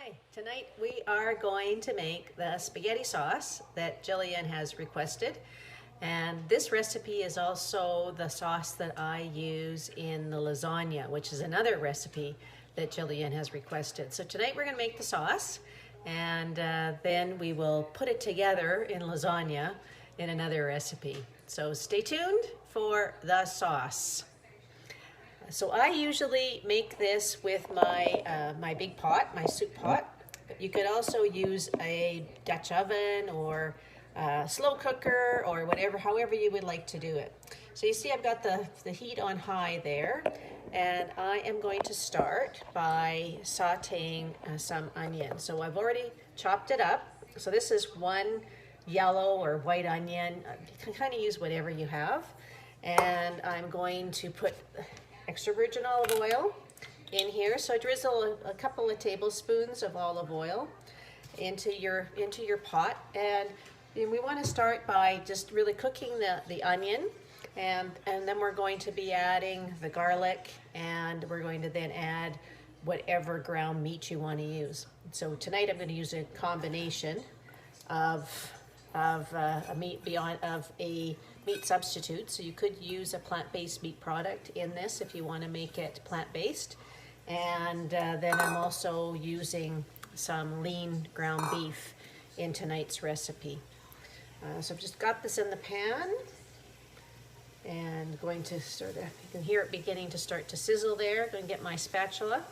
Hi, tonight we are going to make the spaghetti sauce that Jillian has requested. And this recipe is also the sauce that I use in the lasagna, which is another recipe that Jillian has requested. So tonight we're gonna make the sauce and then we will put it together in lasagna in another recipe. So stay tuned for the sauce. So I usually make this with my big pot, my soup pot. But you could also use a Dutch oven or a slow cooker or whatever, however you would like to do it. So you see I've got the heat on high there, and I am going to start by sauteing some onion. So I've already chopped it up. So this is one yellow or white onion. You can kind of use whatever you have. And I'm going to put extra virgin olive oil in here. So I drizzle a couple of tablespoons of olive oil into your pot, and we want to start by just really cooking the onion, and then we're going to be adding the garlic, and we're going to then add whatever ground meat you want to use. So tonight I'm going to use a combination of a meat substitute. So you could use a plant-based meat product in this if you want to make it plant-based. And then I'm also using some lean ground beef in tonight's recipe. So I've just got this in the pan and going to sort of, you can hear it beginning to start to sizzle there. Going to get my spatula.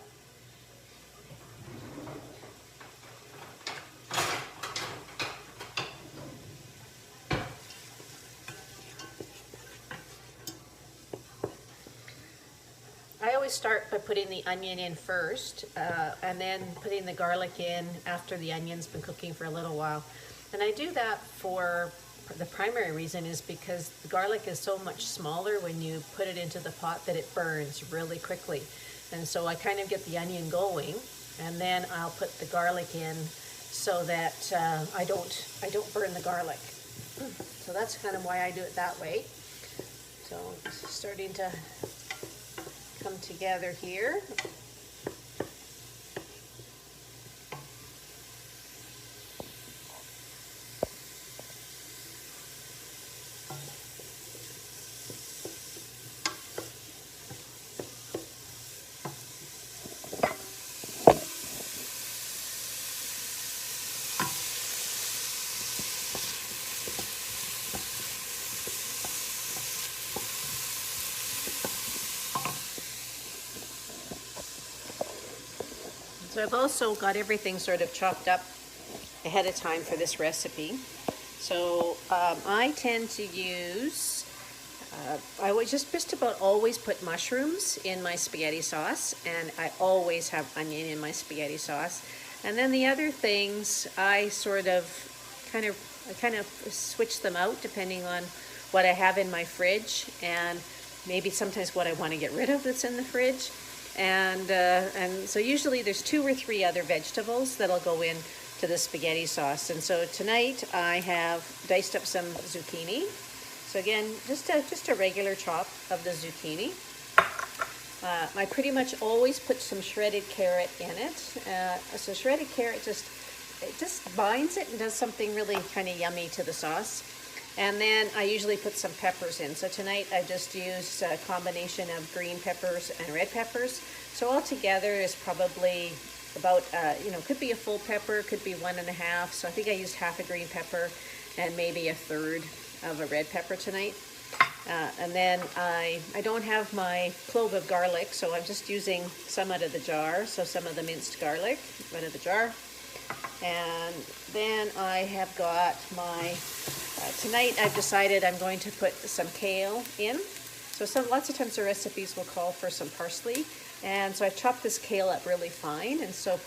I always start by putting the onion in first and then putting the garlic in after the onion's been cooking for a little while. And I do that for the primary reason is because the garlic is so much smaller when you put it into the pot that it burns really quickly. And so I kind of get the onion going, and then I'll put the garlic in so that I don't burn the garlic. So that's kind of why I do it that way. So it's starting to come together here. So I've also got everything sort of chopped up ahead of time for this recipe. So I tend to use, I would just about always put mushrooms in my spaghetti sauce, and I always have onion in my spaghetti sauce. And then the other things, I kind of switch them out depending on what I have in my fridge, and maybe sometimes what I want to get rid of that's in the fridge. And so usually there's 2 or 3 other vegetables that'll go in to the spaghetti sauce. And so tonight I have diced up some zucchini. So again, just a regular chop of the zucchini. I pretty much always put some shredded carrot in it. So shredded carrot just binds it and does something really kind of yummy to the sauce. And then I usually put some peppers in. So tonight I just used a combination of green peppers and red peppers. So altogether is probably about, could be a full pepper, could be 1.5. So I think I used half a green pepper and maybe 1/3 of a red pepper tonight. And then I don't have my clove of garlic, so I'm just using some out of the jar. So some of the minced garlic out of the jar. And then I have got my, tonight I've decided I'm going to put some kale in. So lots of times the recipes will call for some parsley. And so I've chopped this kale up really fine. And so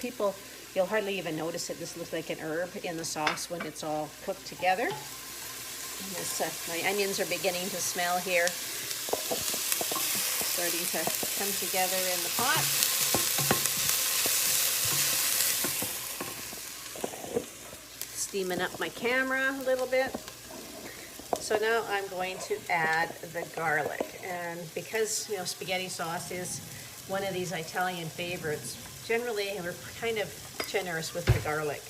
you'll hardly even notice it. This looks like an herb in the sauce when it's all cooked together. And this, my onions are beginning to smell here. Starting to come together in the pot. Steaming up my camera a little bit. So now I'm going to add the garlic, and because spaghetti sauce is one of these Italian favorites, generally we're kind of generous with the garlic.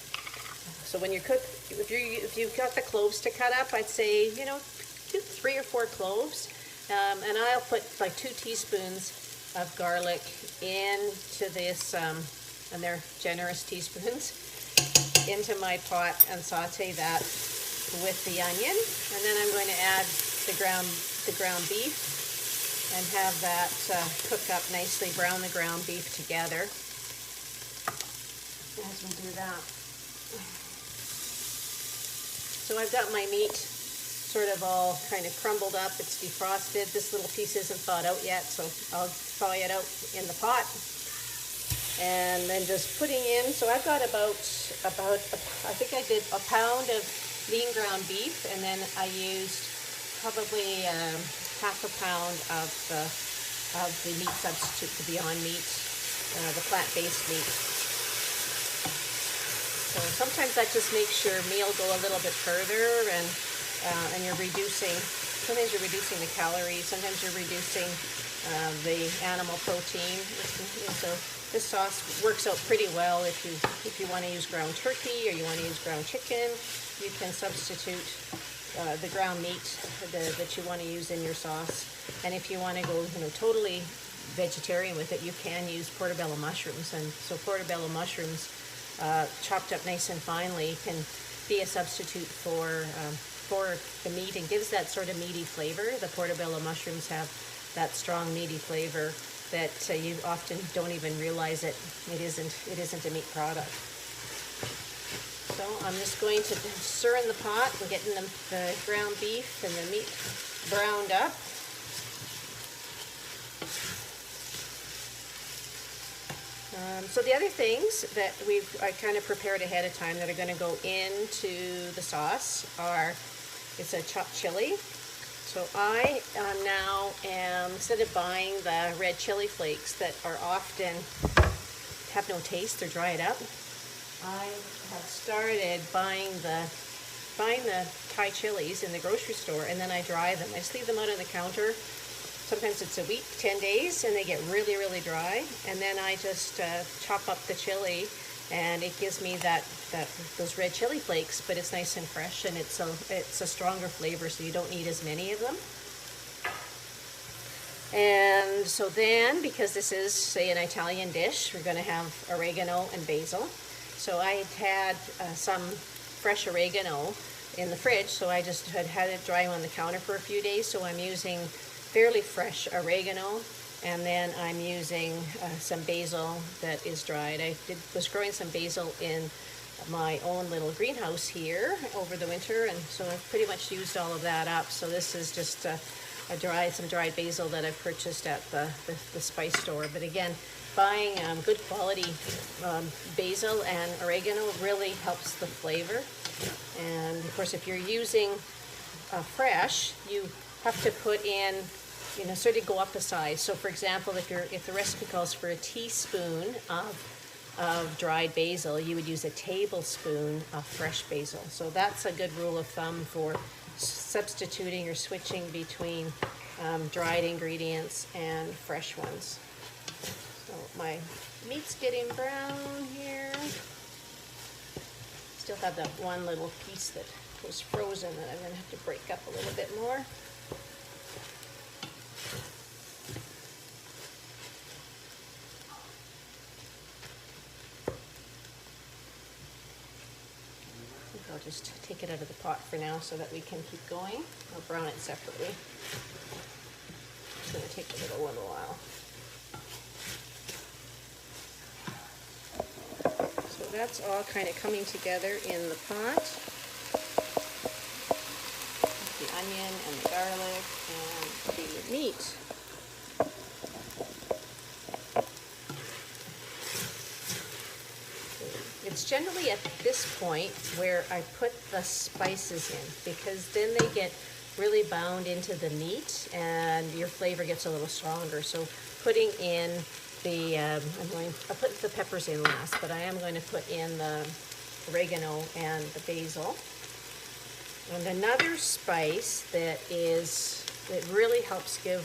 So when you cook, if you've got the cloves to cut up, I'd say, you know, 3 or 4 cloves. And I'll put like 2 teaspoons of garlic into this, and they're generous teaspoons, into my pot and saute that with the onion. And then I'm going to add the ground beef and have that cook up nicely, brown the ground beef together as we do that. So I've got my meat sort of all kind of crumbled up. It's defrosted. This little piece isn't thawed out yet, so I'll thaw it out in the pot. And then just putting in, so I've got about I think I did a pound of lean ground beef, and then I used probably half a pound of the meat substitute, the Beyond Meat, the plant-based meat. So sometimes that just makes your meal go a little bit further, and you're reducing. Sometimes you're reducing the calories. Sometimes you're reducing the animal protein. So this sauce works out pretty well if you want to use ground turkey or you want to use ground chicken. You can substitute the ground meat that you want to use in your sauce. And if you want to go, you know, totally vegetarian with it, you can use portobello mushrooms. And so portobello mushrooms, chopped up nice and finely, can be a substitute for the meat and gives that sort of meaty flavor. The portobello mushrooms have that strong meaty flavor that you often don't even realize it isn't a meat product. So I'm just going to stir in the pot and getting the ground beef and the meat browned up. So the other things that I kind of prepared ahead of time that are going to go into the sauce are, it's a chopped chili. So I now am, instead of buying the red chili flakes that are often have no taste, they're dried up, I have started buying the Thai chilies in the grocery store, and then I dry them. I just leave them out on the counter. Sometimes it's a week, 10 days, and they get really, really dry. And then I just chop up the chili, and it gives me those red chili flakes, but it's nice and fresh, and it's a stronger flavor, so you don't need as many of them. And so then, because this is, say, an Italian dish, we're going to have oregano and basil. So I had some fresh oregano in the fridge, so I just had it dry on the counter for a few days. So I'm using fairly fresh oregano, and then I'm using some basil that is dried. I was growing some basil in my own little greenhouse here over the winter, and so I've pretty much used all of that up. So this is just some dried basil that I've purchased at the spice store. But again, buying good quality basil and oregano really helps the flavor. And of course, if you're using fresh, you have to put in, you know, sort of go up a size. So for example, if the recipe calls for a teaspoon of dried basil, you would use a tablespoon of fresh basil. So that's a good rule of thumb for substituting or switching between dried ingredients and fresh ones. So my meat's getting brown here. Still have that one little piece that was frozen that I'm going to have to break up a little bit more. I'll just take it out of the pot for now so that we can keep going. I'll brown it separately. It's going to take a little while. So that's all kind of coming together in the pot. The onion and the garlic and the meat. It's generally at this point where I put the spices in, because then they get really bound into the meat and your flavor gets a little stronger. So putting in the, I'll put the peppers in last, but I am going to put in the oregano and the basil. And another spice that really helps give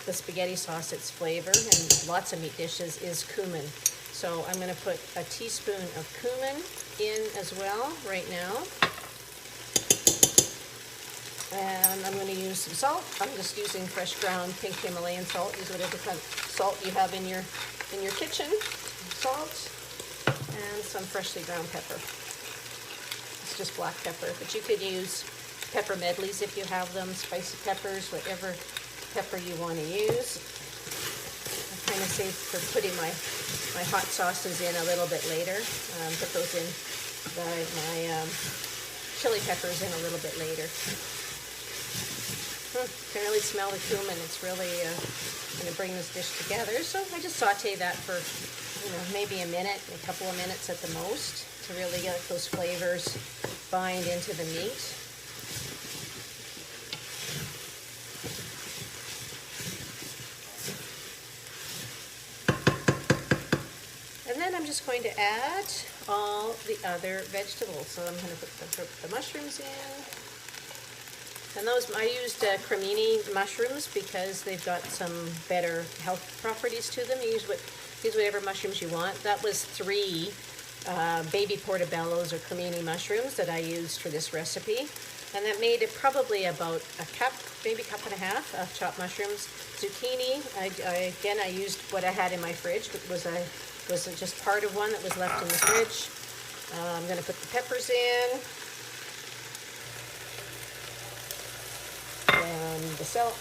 the spaghetti sauce its flavor, and lots of meat dishes, is cumin. So I'm going to put a teaspoon of cumin in as well right now. And I'm going to use some salt. I'm just using fresh ground pink Himalayan salt. Use whatever kind of salt you have in your kitchen. Salt and some freshly ground pepper. It's just black pepper, but you could use pepper medleys if you have them, spicy peppers, whatever pepper you want to use. I kind of save for putting my hot sauces in a little bit later. Put those in, my chili peppers in a little bit later. Can really smell the cumin. It's really going to bring this dish together. So I just saute that for maybe a minute, a couple of minutes at the most, to really get those flavors bind into the meat. And then I'm just going to add all the other vegetables. So I'm going to put the mushrooms in. And those, I used cremini mushrooms because they've got some better health properties to them. Use whatever mushrooms you want. That was 3 baby portobellos or cremini mushrooms that I used for this recipe. And that made it probably about a cup, maybe a cup and a half of chopped mushrooms. Zucchini, again, I used what I had in my fridge. It was just part of one that was left in the fridge. I'm going to put the peppers in.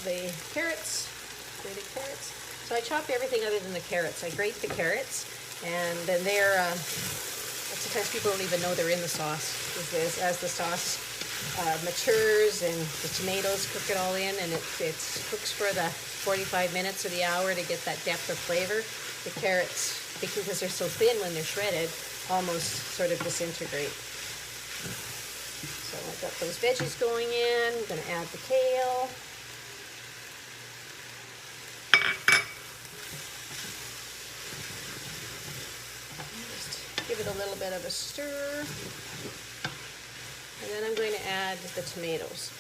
The carrots, grated carrots. So I chop everything other than the carrots. I grate the carrots, and then sometimes people don't even know they're in the sauce. As the sauce matures and the tomatoes cook it all in, and it cooks for the 45 minutes or the hour to get that depth of flavor. The carrots, because they're so thin when they're shredded, almost sort of disintegrate. So I've got those veggies going in. I'm going to add the kale. Just give it a little bit of a stir. And then I'm going to add the tomatoes.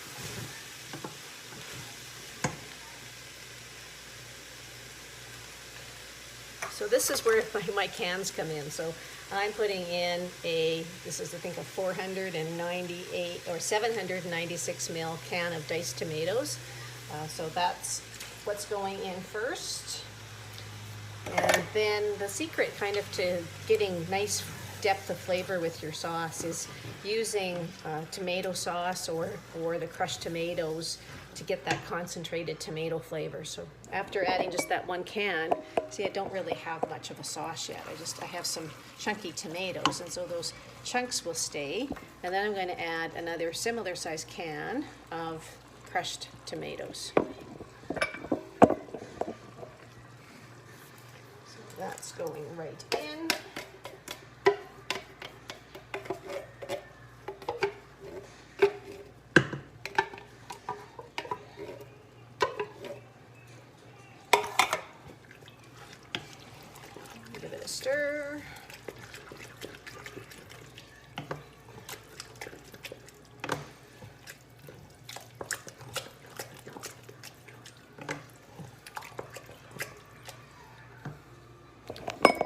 So this is where my cans come in. So I'm putting in this is I think a 498 or 796 ml can of diced tomatoes. So that's what's going in first. And then the secret kind of to getting nice depth of flavor with your sauce is using tomato sauce or the crushed tomatoes to get that concentrated tomato flavor. So after adding just that 1 can, see, I don't really have much of a sauce yet. I have some chunky tomatoes, and so those chunks will stay. And then I'm going to add another similar size can of crushed tomatoes. So that's going right in. Give it a stir.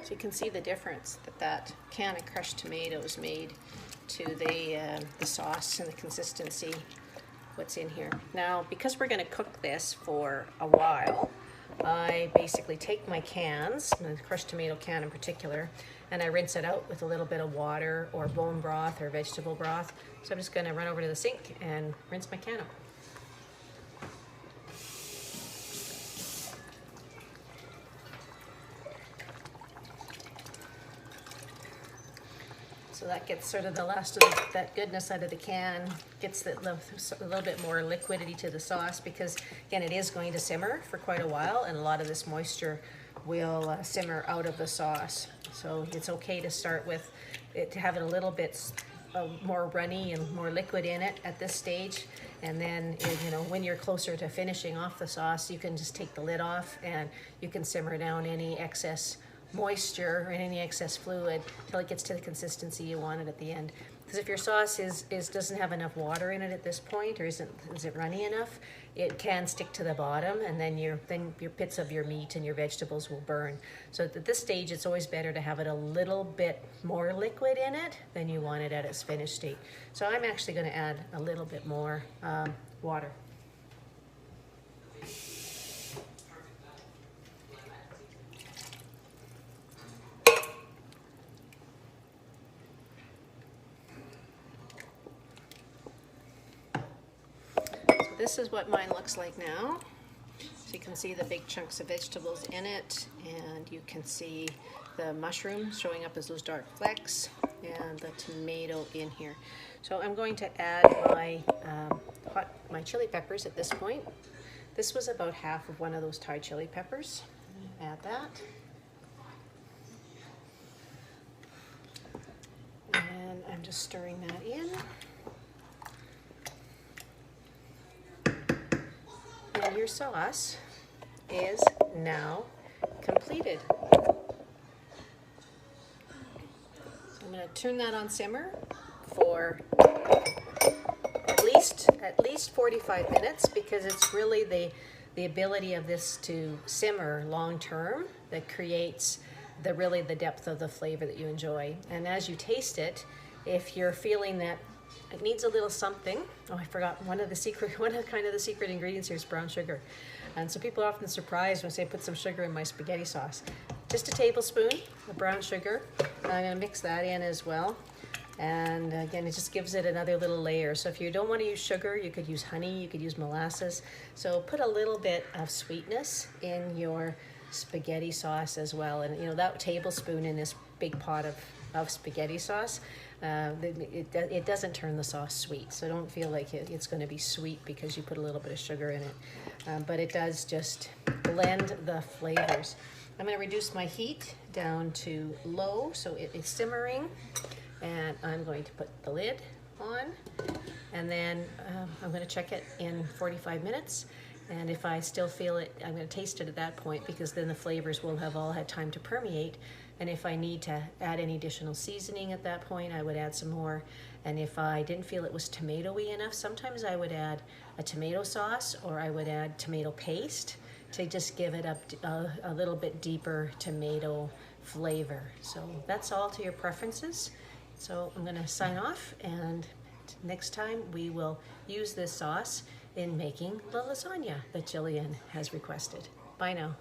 So you can see the difference that can of crushed tomatoes made to the sauce and the consistency, what's in here. Now, because we're going to cook this for a while, I basically take my cans, the crushed tomato can in particular, and I rinse it out with a little bit of water or bone broth or vegetable broth. So I'm just going to run over to the sink and rinse my can out. So that gets sort of the last of that goodness out of the can, gets a little bit more liquidity to the sauce, because again, it is going to simmer for quite a while, and a lot of this moisture will simmer out of the sauce. So it's okay to start with it, to have it a little bit more runny and more liquid in it at this stage. And then, when you're closer to finishing off the sauce, you can just take the lid off and you can simmer down any excess moisture or any excess fluid until it gets to the consistency you want it at the end. Because if your sauce doesn't have enough water in it at this point, or isn't runny enough, it can stick to the bottom, and then your bits of your meat and your vegetables will burn. So at this stage, it's always better to have it a little bit more liquid in it than you want it at its finished state. So I'm actually going to add a little bit more water. This is what mine looks like now. So you can see the big chunks of vegetables in it, and you can see the mushrooms showing up as those dark flecks, and the tomato in here. So I'm going to add my chili peppers at this point. This was about half of one of those Thai chili peppers. Add that. And I'm just stirring that in. And your sauce is now completed. So I'm going to turn that on simmer for at least 45 minutes, because it's really the ability of this to simmer long term that creates the depth of the flavor that you enjoy. And as you taste it, if you're feeling that it needs a little something. Oh, I forgot one of the secret ingredients here is brown sugar. And so people are often surprised when I say put some sugar in my spaghetti sauce. Just a tablespoon of brown sugar. I'm going to mix that in as well. And again, it just gives it another little layer. So if you don't want to use sugar, you could use honey, you could use molasses. So put a little bit of sweetness in your spaghetti sauce as well. And you know, that tablespoon in this big pot of spaghetti sauce, it doesn't turn the sauce sweet, so don't feel like it's going to be sweet because you put a little bit of sugar in it, but it does just blend the flavors. I'm going to reduce my heat down to low so it is simmering, and I'm going to put the lid on, and then I'm going to check it in 45 minutes. And if I still feel it, I'm going to taste it at that point, because then the flavors will have all had time to permeate. And if I need to add any additional seasoning at that point, I would add some more. And if I didn't feel it was tomatoey enough, sometimes I would add a tomato sauce, or I would add tomato paste to just give it a little bit deeper tomato flavor. So that's all to your preferences. So I'm going to sign off, and next time we will use this sauce in making the lasagna that Jillian has requested. Bye now.